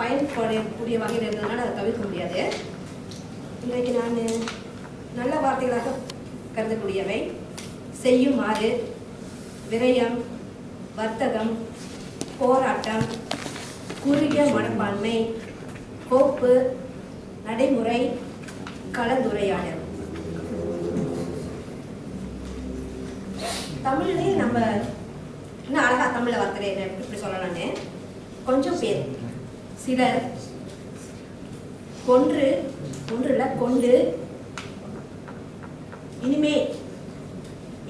பயன்படக்கூடிய வகையில் இருந்ததுனால அதை தவிர்க்க முடியாது. இன்றைக்கு நான் நல்ல வார்த்தைகளாக கருதக்கூடியவை செய்யுமாறு, விரயம், வர்த்தகம், போராட்டம், குறுகிய மனப்பான்மை, கோப்பு, நடைமுறை, கலந்துரையாடல். தமிழ்லேயே நம்ம இன்னும் அழகா தமிழ்ல வார்த்தை எப்படி சொல்லலாம்னு கொஞ்சம் பேர் சிலர் கொன்றுல கொண்டு,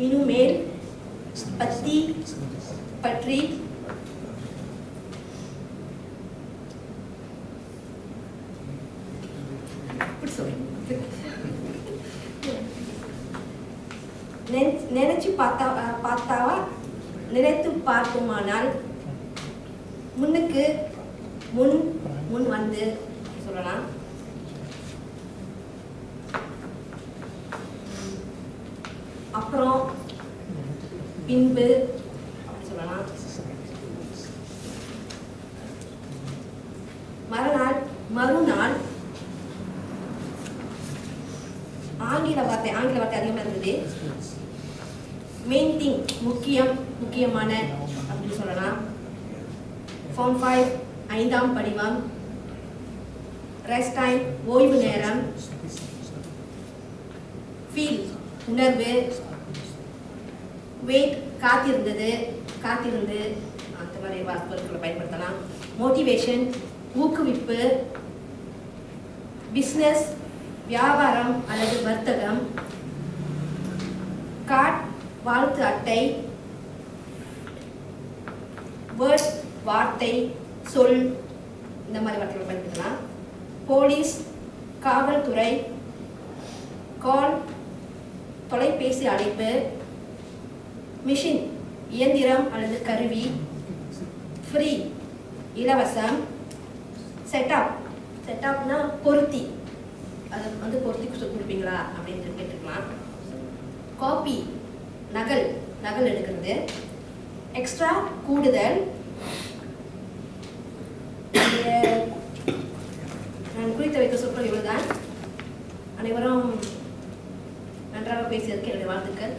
இனிமேல், பத்தி, பற்றி, நினைச்சு பார்த்தாவா, நினைத்து பார்ப்போமானால், முன்னுக்கு முன் வந்து சொல்லலாம். அப்புறம் பின்பு அப்படி சொல்லலாம். மறுநாள் ஆங்கில வார்த்தை அதிகமாக இருந்தது. மெயின் திங், முக்கியமான அப்படின்னு சொல்லலாம். ஃபார்ம் 5 5ஆம் படிவம். ரெஸ்ட் டைம், ஓய்வு நேரம். ஃபீல், உணர்வு. வெயிட், காத்திருந்து அந்த மாதிரி வார்த்தைகளை பயன்படுத்தலாம். மோட்டிவேஷன், ஊக்குவிப்பு. பிஸ்னஸ், வியாபாரம் அல்லது வர்த்தகம். கார்ட், வாழ்த்து அட்டை. வேர்ட், வார்த்தை, சொல், இந்த மாதிரி வார்த்தைகளை பயன்படுத்தலாம். போலீஸ், காவல்துறை. கால், தொலைபேசி அழைப்பு. மிஷின், இயந்திரம் அல்லது கருவி. ஃப்ரீ, இலவசம். செட்டப்னா பொருத்தி, அதை வந்து பொருத்தி கொடுப்பீங்களா அப்படின்னு கேட்டுக்கலாம். காப்பி, நகல் எடுக்கிறது. எக்ஸ்ட்ரா, கூடுதல். நான் குறித்து வைத்த சொற்கள் இவ்வளவுதான். அனைவரும் நன்றாக பேசியதற்கு என்னுடைய வாழ்த்துக்கள்.